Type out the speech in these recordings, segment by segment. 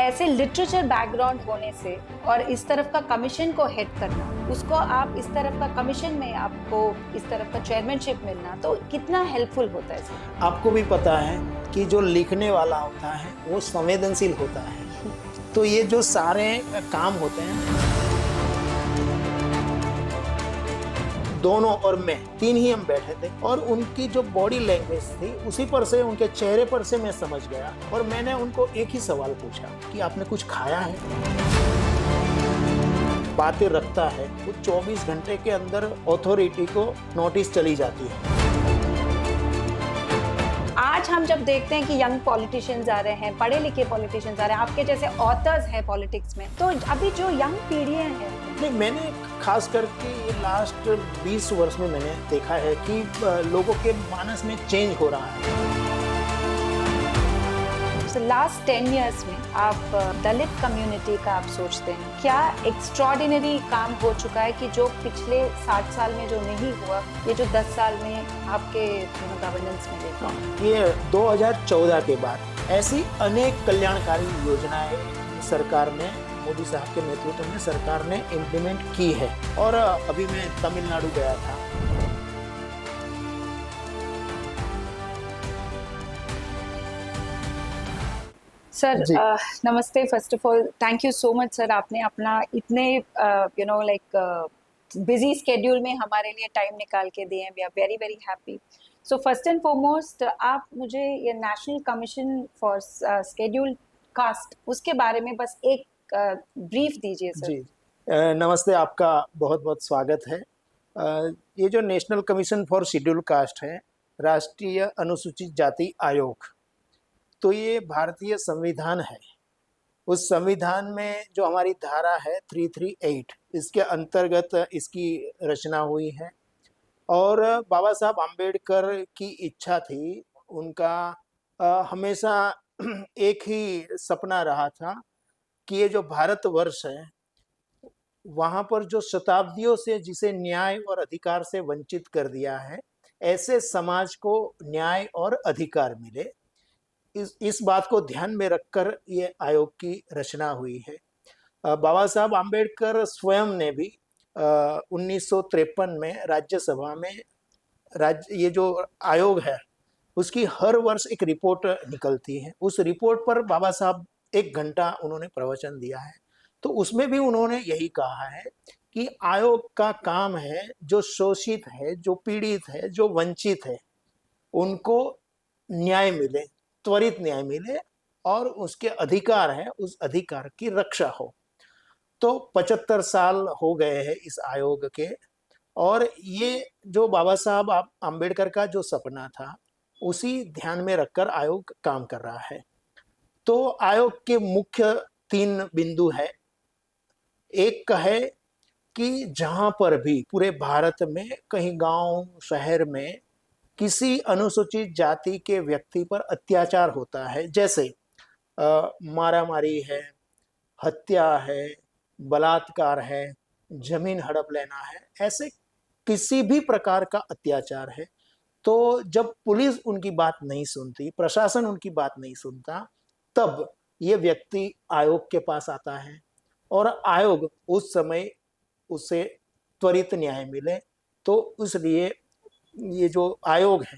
ऐसे literature background होने से और इस तरफ का कमीशन को हेड करना, उसको आप इस तरफ का कमीशन में आपको इस तरफ का चेयरमैनशिप मिलना, तो कितना हेल्पफुल होता है सर? आपको भी पता है कि जो लिखने वाला होता है वो संवेदनशील होता है, तो ये जो सारे काम होते हैं, दोनों और मैं तीन ही हम बैठे थे और उनकी जो बॉडी लैंग्वेज थी उसी पर से, उनके चेहरे पर से मैं समझ गया। और मैंने उनको एक ही सवाल पूछा कि आपने कुछ खाया है? बातें रखता है वो 24 घंटे के अंदर अथॉरिटी को नोटिस चली जाती है। आज हम जब देखते हैं कि यंग पॉलिटिशियंस आ रहे हैं, पढ़े लिखे पॉलिटिशियंस आ रहे हैं, आपके जैसे ऑथर्स हैं पॉलिटिक्स में, तो अभी जो यंग पीढ़ियां हैं, नहीं, मैंने खास करके ये लास्ट 20 वर्ष में मैंने देखा है कि लोगों के मानस में चेंज हो रहा है। लास्ट 10 इयर्स में आप दलित कम्युनिटी का आप सोचते हैं क्या एक्स्ट्रॉर्डिनरी काम हो चुका है कि जो पिछले 60 साल में जो नहीं हुआ, ये जो 10 साल में आपके गवर्नेंस में देखा? ये 2014 के बाद ऐसी अनेक कल्याणकारी योजनाएं सरकार ने, मोदी साहब के नेतृत्व में सरकार ने इम्प्लीमेंट की है। और अभी मैं तमिलनाडु गया था। सर नमस्ते, first of all thank you so much sir, आपने अपना इतने बिजी स्केड्यूल में हमारे लिए टाइम निकाल के दिए हैं। We are very very happy. So first and foremost आप मुझे ये national commission for scheduled caste, उसके बारे में बस एक ब्रीफ दीजिए सर। जी, नमस्ते, आपका बहुत बहुत स्वागत है। ये जो national commission for schedule caste है, राष्ट्रीय अनुसूचित जाति आयोग, तो ये भारतीय संविधान है। उस संविधान में जो हमारी धारा है 338, इसके अंतर्गत इसकी रचना हुई है। और बाबा साहब आम्बेडकर की इच्छा थी, उनका हमेशा एक ही सपना रहा था कि ये जो भारतवर्ष है, वहाँ पर जो शताब्दियों से जिसे न्याय और अधिकार से वंचित कर दिया है, ऐसे समाज को न्याय और अधिकार मिले। इस बात को ध्यान में रखकर ये आयोग की रचना हुई है। बाबा साहब आम्बेडकर स्वयं ने भी 1953 में राज्यसभा में ये जो आयोग है उसकी हर वर्ष एक रिपोर्ट निकलती है। उस रिपोर्ट पर बाबा साहब 1 घंटा उन्होंने प्रवचन दिया है। तो उसमें भी उन्होंने यही कहा है कि आयोग का काम है जो शोषित है, जो पीड़ित है, जो वंचित है, उनको न्याय मिले, त्वरित न्याय मिले और उसके अधिकार है, उस अधिकार की रक्षा हो। तो 75 साल हो गए हैं इस आयोग के, और ये जो बाबा साहब आम्बेडकर का जो सपना था उसी ध्यान में रखकर आयोग काम कर रहा है। तो आयोग के मुख्य 3 बिंदु है। एक है कि जहां पर भी पूरे भारत में कहीं गांव शहर में किसी अनुसूचित जाति के व्यक्ति पर अत्याचार होता है, जैसे मारामारी है, हत्या है, बलात्कार है, जमीन हड़प लेना है, ऐसे किसी भी प्रकार का अत्याचार है, तो जब पुलिस उनकी बात नहीं सुनती, प्रशासन उनकी बात नहीं सुनता, तब ये व्यक्ति आयोग के पास आता है और आयोग उस समय उसे त्वरित न्याय मिले। तो इसलिए ये जो आयोग है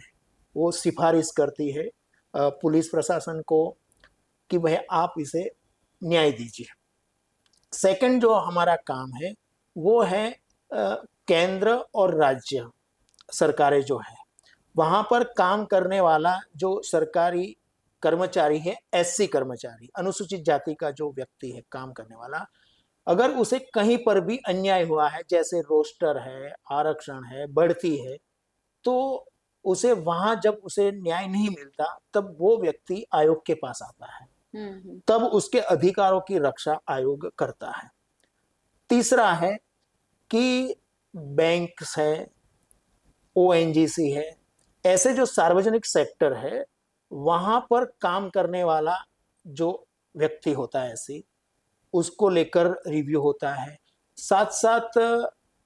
वो सिफारिश करती है पुलिस प्रशासन को कि भाई आप इसे न्याय दीजिए। सेकंड जो हमारा काम है वो है केंद्र और राज्य सरकारें जो है, वहाँ पर काम करने वाला जो सरकारी कर्मचारी है, एससी कर्मचारी, अनुसूचित जाति का जो व्यक्ति है काम करने वाला, अगर उसे कहीं पर भी अन्याय हुआ है, जैसे रोस्टर है, आरक्षण है, बढ़ती है, तो उसे वहां जब उसे न्याय नहीं मिलता तब वो व्यक्ति आयोग के पास आता है, तब उसके अधिकारों की रक्षा आयोग करता है। तीसरा है कि बैंक्स है, ओएनजीसी है, ऐसे जो सार्वजनिक सेक्टर है वहां पर काम करने वाला जो व्यक्ति होता है ऐसी, उसको लेकर रिव्यू होता है। साथ साथ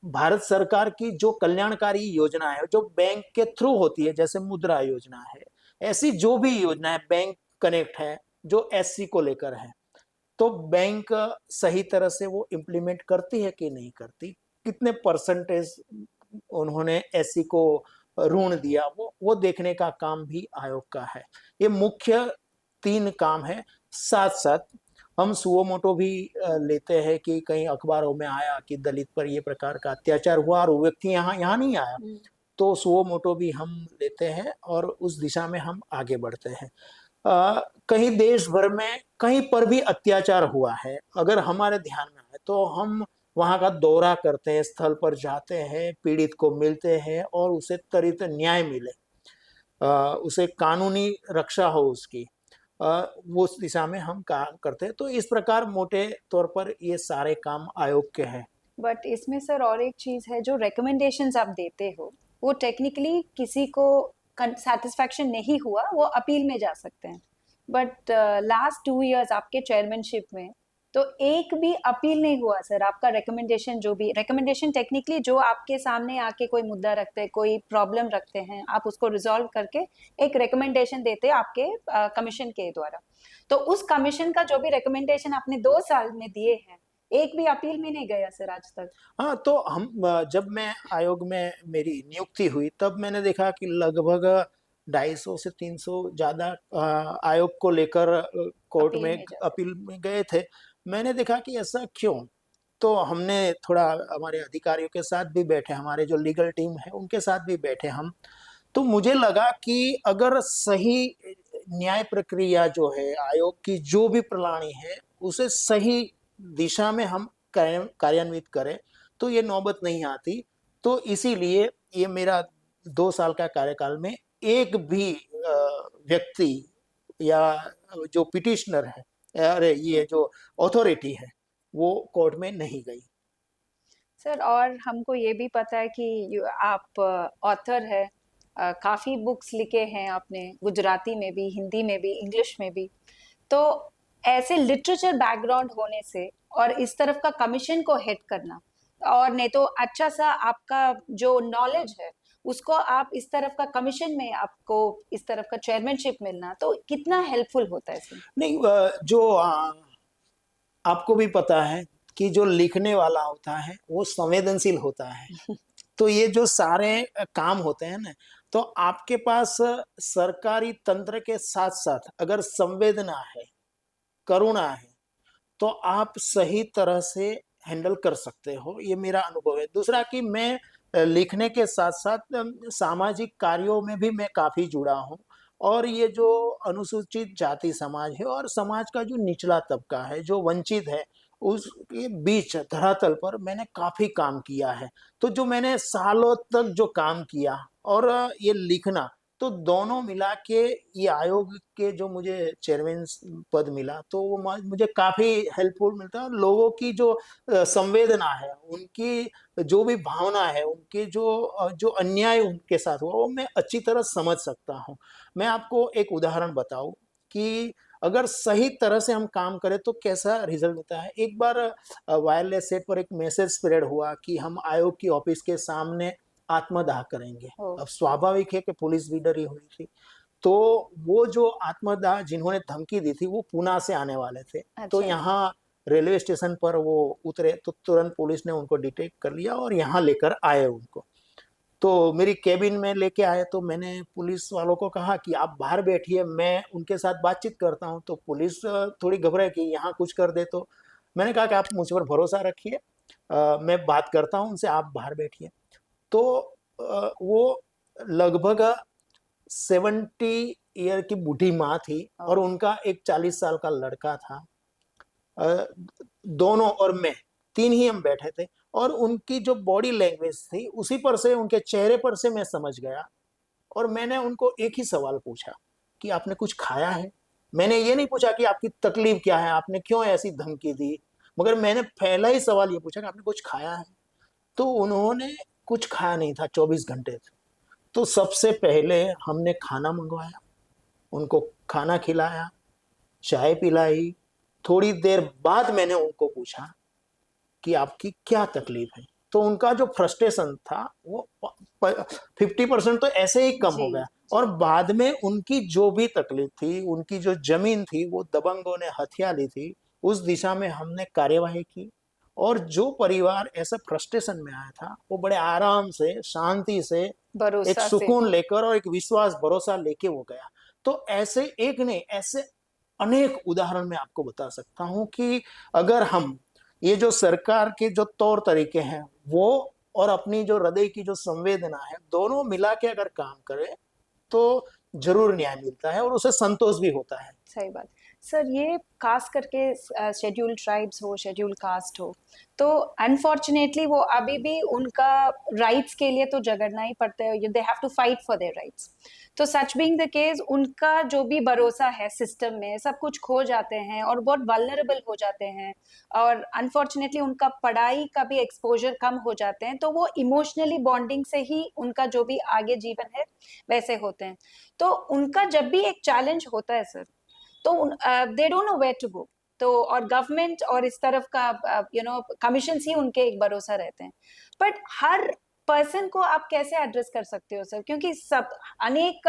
भारत सरकार की जो कल्याणकारी योजना है जो बैंक के थ्रू होती है, जैसे मुद्रा योजना है, ऐसी जो भी योजना है, बैंक कनेक्ट है जो एससी को लेकर है, तो बैंक सही तरह से वो इम्प्लीमेंट करती है कि नहीं करती, कितने परसेंटेज उन्होंने एससी को ऋण दिया, वो देखने का काम भी आयोग का है। ये मुख्य 3 काम है। साथ साथ हम सुओ मोटो भी लेते हैं कि कहीं अखबारों में आया कि दलित पर ये प्रकार का अत्याचार हुआ और वो व्यक्ति यहाँ नहीं आया, तो सुओ मोटो भी हम लेते हैं और उस दिशा में हम आगे बढ़ते हैं। कहीं देश भर में कहीं पर भी अत्याचार हुआ है, अगर हमारे ध्यान में आए तो हम वहां का दौरा करते हैं, स्थल पर जाते हैं, पीड़ित को मिलते हैं और उसे त्वरित न्याय मिले, उसे कानूनी रक्षा हो उसकी, वो उस दिशा में हम काम करते हैं। तो इस प्रकार मोटे तौर पर ये सारे काम आयोग के हैं। बट इसमें सर और एक चीज है, जो रिकमेंडेशंस आप देते हो वो टेक्निकली किसी को सेटिस्फैक्शन नहीं हुआ वो अपील में जा सकते हैं, बट लास्ट 2 इयर्स आपके चेयरमैनशिप में तो एक भी अपील नहीं हुआ सर। आपका रिकमेंडेशन, जो भी रिकमेंडेशन टेक्निकली जो आपके सामने आके कोई मुद्दा रखते हैं, कोई प्रॉब्लम रखते हैं, आप उसको रिजॉल्व करके एक रिकमेंडेशन देते हैं आपके कमीशन के द्वारा। तो उस कमीशन का जो भी रिकमेंडेशन आपने 2 साल में दिए हैं, एक भी अपील में नहीं गया सर आज तक। हाँ, तो हम जब मैं आयोग में मेरी नियुक्ति हुई तब मैंने देखा कि लगभग 250 से 300 ज्यादा आयोग को लेकर कोर्ट अपील में में जाते। अपील में गए थे। मैंने देखा कि ऐसा क्यों, तो हमने थोड़ा हमारे अधिकारियों के साथ भी बैठे, हमारे जो लीगल टीम है उनके साथ भी बैठे हम, तो मुझे लगा कि अगर सही न्याय प्रक्रिया जो है, आयोग की जो भी प्रणाली है, उसे सही दिशा में हम कार्यान्वित करें तो ये नौबत नहीं आती। तो इसीलिए ये मेरा 2 साल का कार्यकाल में एक भी व्यक्ति या जो पिटिशनर है, अरे ये जो अथॉरिटी है, वो कोर्ट में नहीं गई। सर और हमको ये भी पता है कि आप ऑथर है, काफी बुक्स लिखे हैं आपने, गुजराती में भी, हिंदी में भी, इंग्लिश में भी। तो ऐसे लिटरेचर बैकग्राउंड होने से और इस तरफ का कमीशन को हेड करना, और नहीं तो अच्छा सा आपका जो नॉलेज है उसको आप इस तरफ का कमीशन में, आपको इस तरफ का चेयरमैनशिप मिलना, तो कितना हेल्पफुल होता है सर। नहीं, जो आपको भी पता है कि जो लिखने वाला होता है वो संवेदनशील होता है। तो ये जो सारे काम होते हैं ना, तो आपके पास सरकारी तंत्र के साथ साथ अगर संवेदना है, करुणा है, तो आप सही तरह से हैंडल कर सकते हो, ये मेरा अनुभव है। दूसरा कि मैं लिखने के साथ साथ सामाजिक कार्यों में भी मैं काफी जुड़ा हूँ, और ये जो अनुसूचित जाति समाज है और समाज का जो निचला तबका है, जो वंचित है, उसके बीच धरातल पर मैंने काफी काम किया है। तो जो मैंने सालों तक जो काम किया और ये लिखना, तो दोनों मिला के ये आयोग के जो मुझे चेयरमैन पद मिला, तो वो मुझे काफी हेल्पफुल मिलता है। और लोगों की जो संवेदना है, उनकी जो भी भावना है, उनके जो अन्याय उनके साथ हुआ, वो मैं अच्छी तरह समझ सकता हूँ। मैं आपको एक उदाहरण बताऊं कि अगर सही तरह से हम काम करें तो कैसा रिजल्ट मिलता है। एक बार वायरलेस सेट पर एक मैसेज स्प्रेड हुआ कि हम आयोग की ऑफिस के सामने आत्मदाह करेंगे। ओ। अब स्वाभाविक है कि पुलिस भी डरी हुई थी। तो वो जो आत्मदाह जिन्होंने धमकी दी थी वो पूना से आने वाले थे। तो अच्छा। यहाँ रेलवे स्टेशन पर वो उतरे तो तुरंत पुलिस ने उनको डिटेक्ट कर लिया और यहाँ लेकर आए उनको। तो मेरी केबिन में लेके आए, तो मैंने पुलिस वालों को कहा कि आप बाहर बैठिए, मैं उनके साथ बातचीत करता हूँ। तो पुलिस थोड़ी घबराई कि यहाँ कुछ कर दे। तो मैंने कहा कि आप मुझ पर भरोसा रखिए, मैं बात करता हूँ उनसे, आप बाहर बैठिए। तो वो लगभग 70 ईयर की बूढ़ी माँ थी और उनका एक 40 साल का लड़का था। दोनों और मैं, 3 ही हम बैठे थे, और उनकी जो बॉडी लैंग्वेज थी उसी पर से, उनके चेहरे पर से मैं समझ गया। और मैंने उनको एक ही सवाल पूछा कि आपने कुछ खाया है। मैंने ये नहीं पूछा कि आपकी तकलीफ क्या है, आपने क्यों ऐसी धमकी दी, मगर मैंने पहला ही सवाल ये पूछा कि आपने कुछ खाया है। तो उन्होंने कुछ खाया नहीं था, 24 घंटे थे। तो सबसे पहले हमने खाना मंगवाया, उनको खाना खिलाया, चाय पिलाई। थोड़ी देर बाद मैंने उनको पूछा कि आपकी क्या तकलीफ है। तो उनका जो फ्रस्ट्रेशन था वो 50% तो ऐसे ही कम हो जी। गया। और बाद में उनकी जो भी तकलीफ थी, उनकी जो जमीन थी, वो दबंगों ने हथिया ली थी, उस दिशा में हमने कार्यवाही की, और जो परिवार ऐसा फ्रस्ट्रेशन में आया था वो बड़े आराम से, शांति से, एक भरोसा से। सुकून लेकर और एक विश्वास भरोसा लेके वो गया। तो ऐसे एक नहीं, ऐसे अनेक उदाहरण मैं आपको बता सकता हूं कि अगर हम ये जो सरकार के जो तौर तरीके हैं वो और अपनी जो हृदय की जो संवेदना है, दोनों मिला के अगर काम करें तो जरूर न्याय मिलता है और उसे संतोष भी होता है। सही बात। सर, ये खास करके शेड्यूल्ड ट्राइब्स हो, शेड्यूल्ड कास्ट हो, तो अनफॉर्चुनेटली वो अभी भी उनका राइट्स के लिए तो झगड़ना ही पड़ता है, they have to fight for their rights. तो सच बीइंग द केस, उनका जो भी भरोसा है सिस्टम में, सब कुछ खो जाते हैं और बहुत वल्नरेबल हो जाते हैं, और अनफॉर्चुनेटली उनका पढ़ाई का भी एक्सपोजर कम हो जाते हैं, तो वो इमोशनली बॉन्डिंग से ही उनका जो भी आगे जीवन है वैसे होते हैं। तो उनका जब भी एक चैलेंज होता है सर, तो they don't know where to go. तो और गवर्नमेंट और इस तरफ का कमीशन ही उनके एक भरोसा रहते हैं। बट हर पर्सन को आप कैसे एड्रेस कर सकते हो सर, क्योंकि सब अनेक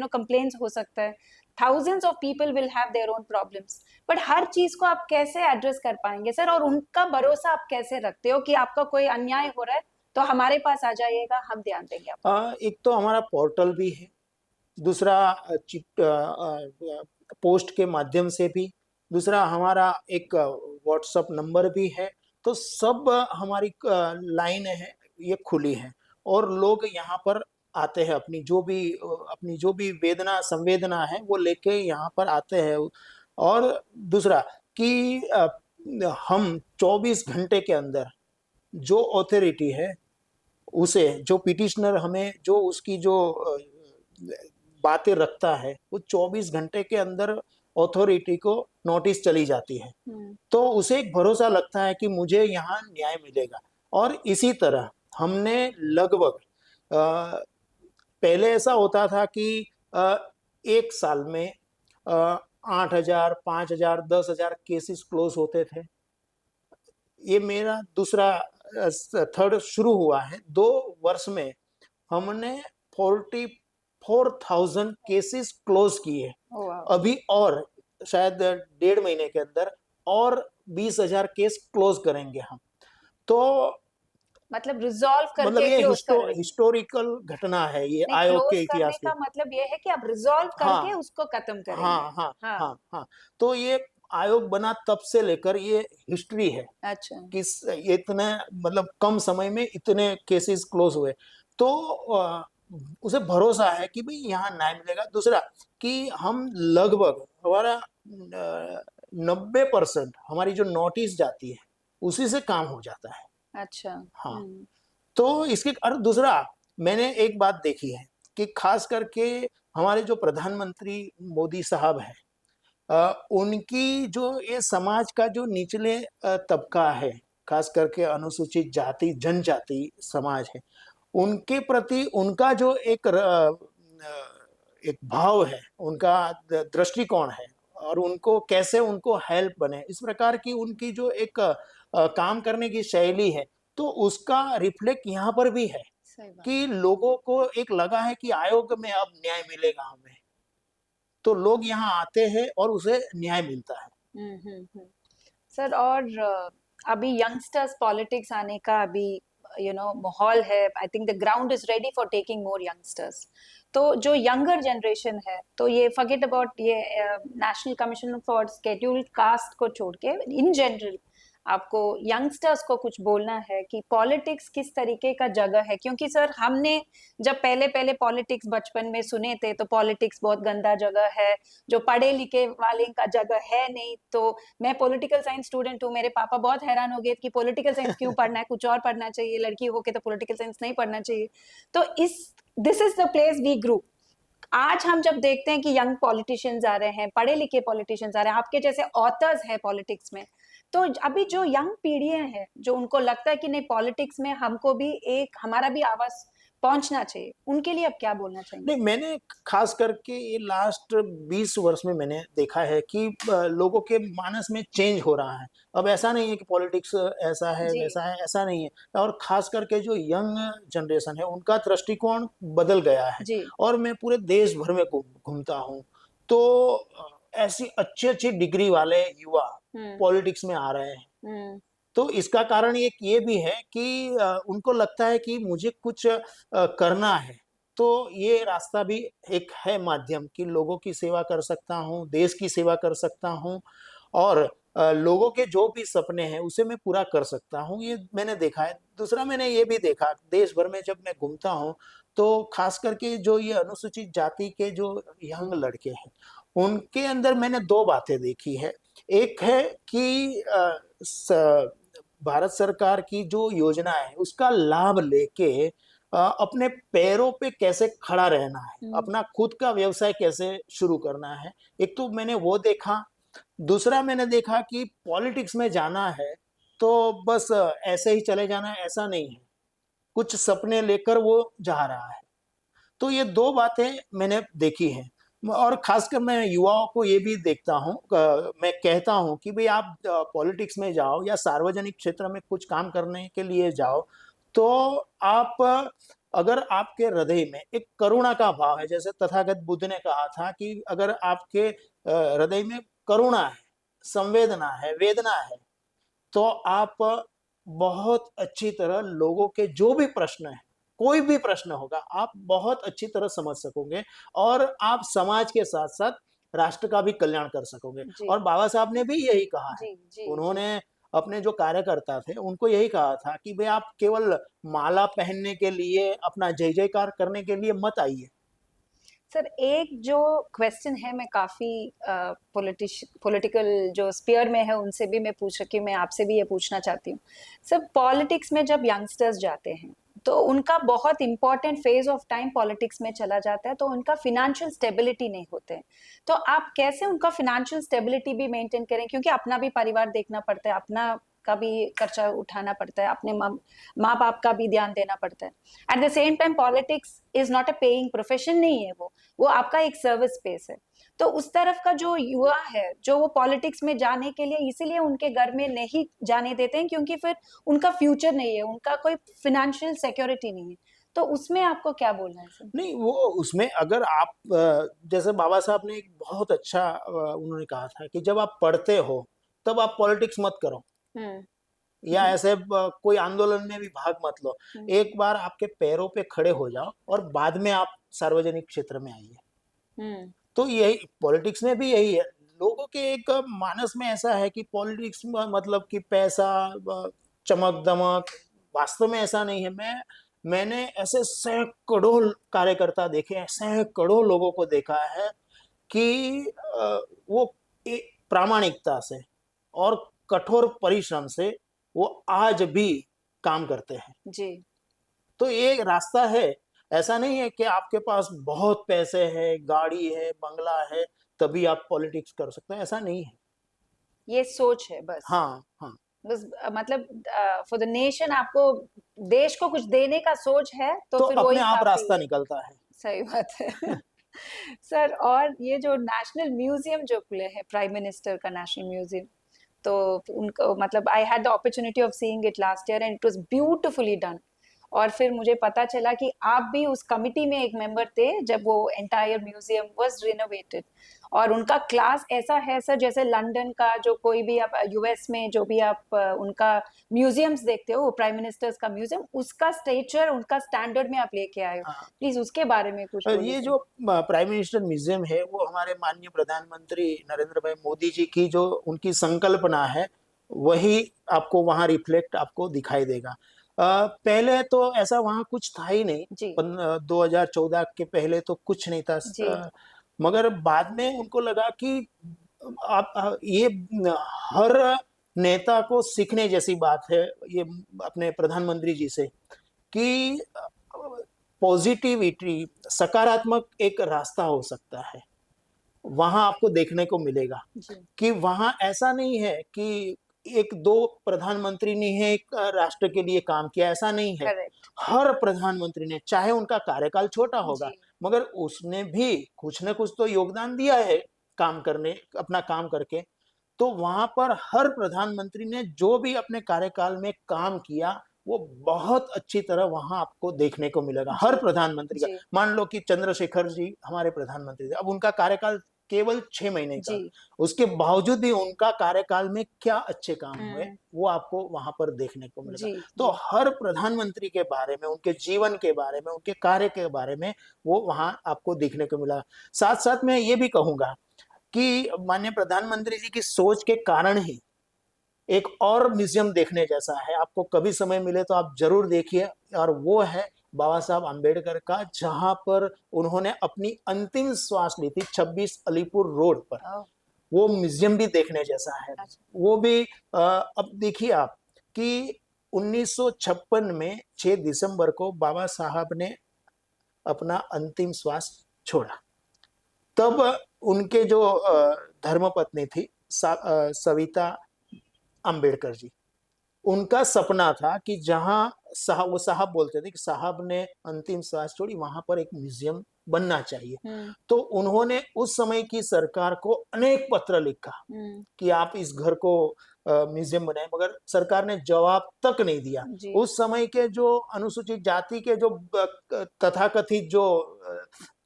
कंप्लेन्स हो सकता है, thousands of people will have their own problems, but हर चीज को आप कैसे एड्रेस कर पाएंगे सर, और उनका भरोसा आप कैसे रखते हो कि आपका कोई अन्याय हो रहा है तो हमारे पास आ जाइएगा, हम ध्यान देंगे आप। एक तो हमारा पोर्टल भी है, दूसरा पोस्ट के माध्यम से भी, दूसरा हमारा एक व्हाट्सएप नंबर भी है। तो सब हमारी लाइन है ये खुली है, और लोग यहाँ पर आते हैं, अपनी जो भी वेदना संवेदना है वो लेके यहाँ पर आते हैं। और दूसरा कि हम 24 घंटे के अंदर जो अथॉरिटी है उसे, जो पिटिशनर हमें जो उसकी जो बातें रखता है, वो 24 घंटे के अंदर अथॉरिटी को नोटिस चली जाती है। तो उसे एक भरोसा लगता है कि मुझे यहाँ न्याय मिलेगा। और इसी तरह हमने लगभग पहले ऐसा होता था कि एक साल में 8,000, 5,000, 10,000 केसेस क्लोज होते थे। ये मेरा दूसरा थर्ड शुरू हुआ है। 2 वर्ष में हमने 44,000 केसेस क्लोज किए। अभी और शायद 1.5 महीने के अंदर और 20,000 केस क्लोज करेंगे हम। तो मतलब रिजॉल्व करके मतलब ये क्लोज कर रहे हैं। हिस्टोरिकल घटना है ये नहीं, आयोग के क्लोज करने इतिहास में। का मतलब ये है कि आप रिजॉल्व करके हाँ उसको खत्म करेंगे। हाँ हाँ हाँ। हाँ हाँ। तो ये आयोग बना तब से लेकर ये हिस्ट्री है अच्छा। कि इतने मतलब कम समय में इतने केसेस क्लोज हुए। तो उसे भरोसा है कि भाई यहाँ न्याय मिलेगा। दूसरा कि हम लगभग हमारा 90% हमारी जो नोटिस जाती है उसी से काम हो जाता है। अच्छा। हाँ। तो इसके और दूसरा मैंने एक बात देखी है कि खास करके हमारे जो प्रधानमंत्री मोदी साहब हैं, उनकी जो ये समाज का जो निचले तबका है, खास करके अनुसूचित जाति जनजाति समाज है, उनके प्रति उनका जो एक भाव है, उनका दृष्टिकोण है, और उनको कैसे उनको हेल्प बने, इस प्रकार की उनकी जो एक काम करने की शैली है, तो उसका रिफ्लेक्ट यहाँ पर भी है कि लोगों को एक लगा है कि आयोग में अब न्याय मिलेगा हमें, तो लोग यहाँ आते हैं और उसे न्याय मिलता है। सर, और अभी यंगस्टर्स पॉलिटिक्स आने का अभी माहौल है। I think the ground is ready for taking more youngsters. तो जो यंगर जनरेशन है, तो ये फॉरगेट अबाउट ये national commission for scheduled cast को छोड़ के इन जनरल आपको यंगस्टर्स को कुछ बोलना है कि पॉलिटिक्स किस तरीके का जगह है। क्योंकि सर, हमने जब पहले पहले पॉलिटिक्स बचपन में सुने थे तो पॉलिटिक्स बहुत गंदा जगह है, जो पढ़े लिखे वाले का जगह है नहीं। तो मैं पॉलिटिकल साइंस स्टूडेंट हूँ, मेरे पापा बहुत हैरान हो गए कि पॉलिटिकल साइंस क्यों पढ़ना है, कुछ और पढ़ना चाहिए, लड़की होके तो पॉलिटिकल साइंस नहीं पढ़ना चाहिए। तो this is the place we grew. आज हम जब देखते हैं कि यंग पॉलिटिशियंस आ रहे हैं, पढ़े लिखे पॉलिटिशियंस आ रहे हैं, आपके जैसे ऑथर्स हैं पॉलिटिक्स में, तो अभी जो यंग पीढ़ियां हैं, जो उनको लगता है कि नहीं पॉलिटिक्स में हमको भी एक हमारा भी आवाज पहुंचना चाहिए, उनके लिए अब क्या बोलना चाहिए? नहीं, मैंने खास करके ये लास्ट 20 वर्ष में मैंने देखा है कि लोगों के मानस में चेंज हो रहा है। अब ऐसा नहीं है कि पॉलिटिक्स ऐसा है वैसा है, ऐसा नहीं है। और खास करके जो यंग जनरेशन है उनका दृष्टिकोण बदल गया है। और मैं पूरे देश भर में घूमता हूँ, तो ऐसी अच्छी अच्छी डिग्री वाले युवा पॉलिटिक्स में आ रहे हैं। तो इसका कारण ये भी है कि उनको लगता है कि मुझे कुछ करना है, तो ये रास्ता भी एक है माध्यम कि लोगों की सेवा कर सकता हूँ, देश की सेवा कर सकता हूँ और लोगों के जो भी सपने हैं उसे मैं पूरा कर सकता हूँ, ये मैंने देखा है। दूसरा मैंने ये भी देखा देश भर में जब मैं घूमता हूँ तो खास करके जो ये अनुसूचित जाति के जो यंग लड़के हैं उनके अंदर मैंने दो बातें देखी है। एक है कि भारत सरकार की जो योजना है उसका लाभ लेके अपने पैरों पे कैसे खड़ा रहना है, अपना खुद का व्यवसाय कैसे शुरू करना है, एक तो मैंने वो देखा। दूसरा मैंने देखा कि पॉलिटिक्स में जाना है तो बस ऐसे ही चले जाना है, ऐसा नहीं है, कुछ सपने लेकर वो जा रहा है। तो ये दो बातें मैंने देखी हैं और खासकर मैं युवाओं को ये भी देखता हूँ, मैं कहता हूँ कि भाई आप पॉलिटिक्स में जाओ या सार्वजनिक क्षेत्र में कुछ काम करने के लिए जाओ तो आप अगर आपके हृदय में एक करुणा का भाव है, जैसे तथागत बुद्ध ने कहा था कि अगर आपके हृदय में करुणा है, संवेदना है, वेदना है, तो आप बहुत अच्छी तरह लोगों के जो भी प्रश्न है, कोई भी प्रश्न होगा, आप बहुत अच्छी तरह समझ सकोगे और आप समाज के साथ साथ राष्ट्र का भी कल्याण कर सकोगे। जी और बाबा साहब ने भी यही कहा है। जी जी जी उन्होंने अपने जो कार्यकर्ता थे उनको यही कहा था कि भाई आप केवल माला पहनने के लिए, अपना जय जयकार करने के लिए मत आइए। सर, एक जो क्वेश्चन है, मैं काफी पॉलिटिकल जो स्पीयर में है उनसे भी मैं पूछ रही हूँ, मैं आपसे भी ये पूछना चाहती हूँ। सर, पॉलिटिक्स में जब यंगस्टर्स जाते हैं तो उनका बहुत important phase of time politics में चला जाता है, तो उनका फिनेंशियल स्टेबिलिटी नहीं होते हैं। तो आप कैसे उनका फिनेंशियल स्टेबिलिटी भी मेंटेन करें, क्योंकि अपना भी परिवार देखना पड़ता है, अपना का भी खर्चा उठाना पड़ता है, अपने माँ बाप का भी ध्यान देना पड़ता है। At the same time politics is not a paying profession नहीं है, वो आपका एक सर्विस स्पेस है। तो उस तरफ का जो युवा है, जो वो पॉलिटिक्स में जाने के लिए इसीलिए उनके घर में नहीं जाने देते हैं, क्योंकि फिर उनका फ्यूचर नहीं है, उनका कोई फिनेंशियल सिक्योरिटी नहीं है। तो उसमें आपको क्या बोलना है सर? नहीं, वो उसमें अगर आप जैसे बाबा साहब ने एक बहुत अच्छा उन्होंने कहा था कि जब आप पढ़ते हो तब आप पॉलिटिक्स मत करो हम्म या ऐसे कोई आंदोलन में भी भाग मत लो। हम्म एक बार आपके पैरों पे खड़े हो जाओ और बाद में आप सार्वजनिक क्षेत्र में आइए। हम्म तो यही पॉलिटिक्स में भी यही है। लोगों के एक मानस में ऐसा है कि पॉलिटिक्स मतलब कि पैसा, चमक दमक, वास्तव में ऐसा नहीं है। मैंने ऐसे सैकड़ों कार्यकर्ता देखे हैं, सैकड़ों लोगों को देखा है कि वो प्रामाणिकता से और कठोर परिश्रम से वो आज भी काम करते हैं। जी। तो ये रास्ता है। ऐसा नहीं है कि आपके पास बहुत पैसे है, गाड़ी है, बंगला है, तभी आप पॉलिटिक्स कर सकते हैं, ऐसा नहीं है। ये सोच है बस। हाँ हाँ। बस मतलब फॉर द नेशन, आपको देश को कुछ देने का सोच है तो तो फिर अपने वही आप काफी रास्ता है। निकलता है। सही बात है। सर, और ये जो नेशनल म्यूजियम जो खुले हैं, प्राइम मिनिस्टर का नेशनल म्यूजियम, तो उनको मतलब I had the opportunity of seeing it last year and it was beautifully done. और फिर मुझे पता चला कि आप भी उस कमिटी में एक मेंबर थे जब वो एंटायर म्यूजियम वाज रिनोवेटेड। और उनका क्लास ऐसा है सर, जैसे लंदन का जो कोई भी आप यूएस में जो भी आप उनका म्यूजियम्स देखते हो, प्राइम मिनिस्टर्स का म्यूजियम, उसका स्टेचर, उनका स्टैंडर्ड में आप लेके आए हो। हाँ। प्लीज उसके बारे में कुछ बोलिए ये सर। जो प्राइम मिनिस्टर म्यूजियम है वो हमारे माननीय प्रधानमंत्री नरेंद्र भाई मोदी जी की जो उनकी संकल्पना है वही आपको वहाँ रिफ्लेक्ट आपको दिखाई देगा। पहले तो ऐसा वहाँ कुछ था ही नहीं। जी 2014 के पहले तो कुछ नहीं था। जी मगर बाद में उनको लगा कि आप ये हर नेता को सीखने जैसी बात है ये अपने प्रधानमंत्री जी से कि पॉजिटिविटी, सकारात्मक एक रास्ता हो सकता है, वहां आपको देखने को मिलेगा जी। कि वहां ऐसा नहीं है कि एक दो प्रधानमंत्री ने ही एक राष्ट्र के लिए काम किया, ऐसा नहीं है। करेक्ट। हर प्रधानमंत्री ने, चाहे उनका कार्यकाल छोटा होगा जी मगर उसने भी कुछ न कुछ तो योगदान दिया है काम करने, अपना काम करके। तो वहां पर हर प्रधानमंत्री ने जो भी अपने कार्यकाल में काम किया वो बहुत अच्छी तरह वहां आपको देखने को मिलेगा, हर जी प्रधानमंत्री का। जी मान लो कि चंद्रशेखर जी हमारे प्रधानमंत्री थे, अब उनका कार्यकाल केवल 6 महीने का। जी। उसके बावजूद भी उनका कार्यकाल में क्या अच्छे काम हुए, हम्म। वो आपको वहां पर देखने को मिलेगा। जी तो जी। हर प्रधानमंत्री के बारे में, उनके जीवन के बारे में, उनके कार्य के बारे में वो वहां आपको देखने को मिला। साथ साथ मैं ये भी कहूंगा कि माननीय प्रधानमंत्री जी की सोच के कारण ही एक और म्यूजियम देखने जैसा है, आपको कभी समय मिले तो आप जरूर देखिए, और वो है बाबा साहब आम्बेडकर का, जहां पर उन्होंने अपनी अंतिम श्वास ली थी 26 अलीपुर रोड पर। ओह, वो म्यूजियम भी देखने जैसा है। अच्छा। वो भी अब देखिए आप कि 1956 में 6 दिसंबर को बाबा साहब ने अपना अंतिम श्वास छोड़ा। तब उनके जो धर्मपत्नी थी सविता अंबेडकर जी, उनका सपना था कि जहां साहब, वो साहब बोलते थे कि साहब ने अंतिम सांस छोड़ी, वहां पर एक म्यूजियम बनना चाहिए। हम्म। तो उन्होंने उस समय की सरकार को अनेक पत्र लिखा हम्म। कि आप इस घर को म्यूजियम बनाएं, मगर सरकार ने जवाब तक नहीं दिया। जी। उस समय के जो अनुसूचित जाति के जो तथाकथित जो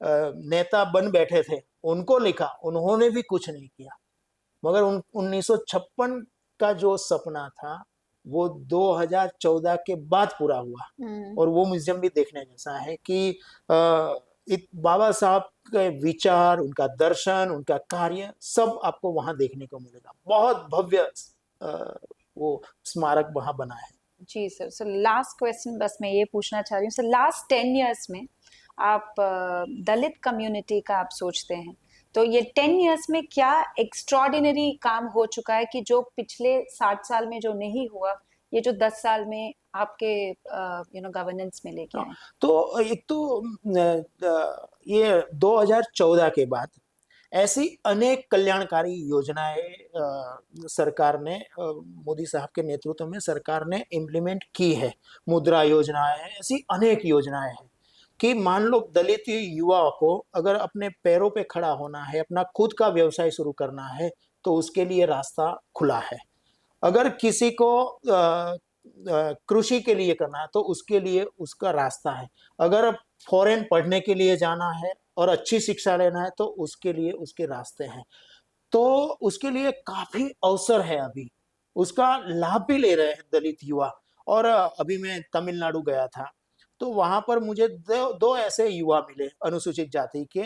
नेता बन बैठे थे, उनको लिखा, उन्होंने भी कुछ नहीं किया। मगर 1956 का जो सपना था वो 2014 के बाद पूरा हुआ। हम्म। और वो म्यूजियम भी देखने जैसा है कि बाबा साहब के विचार, उनका दर्शन, उनका कार्य सब आपको वहां देखने को मिलेगा। बहुत भव्य वो स्मारक वहां बना है। जी सर। सो लास्ट क्वेश्चन बस मैं ये पूछना चाह रही हूँ, सर लास्ट 10 इयर्स में आप दलित कम्युनिटी का आप सोचते हैं तो ये 10 इयर्स में क्या एक्स्ट्रॉर्डिनरी काम हो चुका है कि जो पिछले 60 साल में जो नहीं हुआ, ये जो 10 साल में आपके गवर्नेंस में लेके आए? तो एक तो ये 2014 के बाद ऐसी अनेक कल्याणकारी योजनाएं सरकार ने, मोदी साहब के नेतृत्व में सरकार ने इम्प्लीमेंट की है। मुद्रा योजनाएं हैं, ऐसी अनेक योजनाएं हैं कि मान लो दलित युवा को अगर अपने पैरों पे खड़ा होना है, अपना खुद का व्यवसाय शुरू करना है, तो उसके लिए रास्ता खुला है। अगर किसी को कृषि के लिए करना है तो उसके लिए उसका रास्ता है। अगर फॉरेन पढ़ने के लिए जाना है और अच्छी शिक्षा लेना है तो उसके लिए उसके रास्ते हैं। तो उसके लिए काफी अवसर है अभी, उसका लाभ भी ले रहे हैं दलित युवा। और अभी मैं तमिलनाडु गया था, तो वहां पर मुझे दो ऐसे युवा मिले अनुसूचित जाति के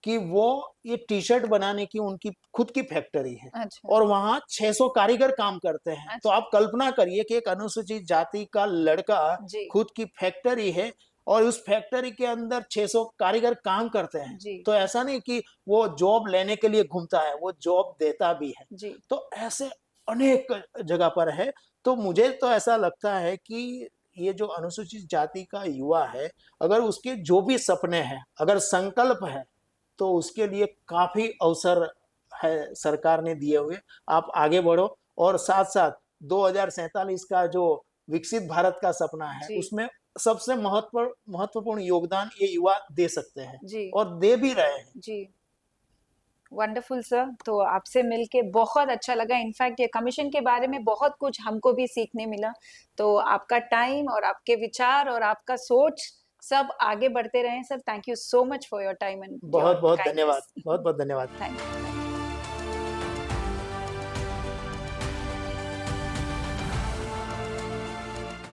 कि वो ये टी शर्ट बनाने की उनकी खुद की फैक्ट्री है, अच्छा। और वहां 600 कारीगर काम करते हैं। तो अच्छा। आप कल्पना करिए कि एक अनुसूचित जाति का लड़का जी खुद की फैक्ट्री है और उस फैक्ट्री के अंदर 600 कारीगर काम करते हैं। जी तो ऐसा नहीं कि वो जॉब लेने के लिए घूमता है, वो जॉब देता भी है। जी। तो ऐसे अनेक जगह पर है। तो मुझे तो ऐसा लगता है कि ये जो अनुसूचित जाति का युवा है, अगर उसके जो भी सपने हैं, अगर संकल्प है, तो उसके लिए काफी अवसर है सरकार ने दिए हुए। आप आगे बढ़ो, और साथ साथ 2047 का जो विकसित भारत का सपना है, जी उसमें सबसे महत्वपूर्ण योगदान ये युवा दे सकते हैं, जी। और दे भी रहे हैं। जी वंडरफुल सर। तो आपसे मिलके बहुत अच्छा लगा। इनफैक्ट ये कमीशन के बारे में बहुत कुछ हमको भी सीखने मिला। तो आपका टाइम और आपके विचार और आपका सोच सब आगे बढ़ते रहे sir. Thank you so much for your time and your बहुत बहुत धन्यवाद, काइंडनेस। बहुत बहुत धन्यवाद। Thank you.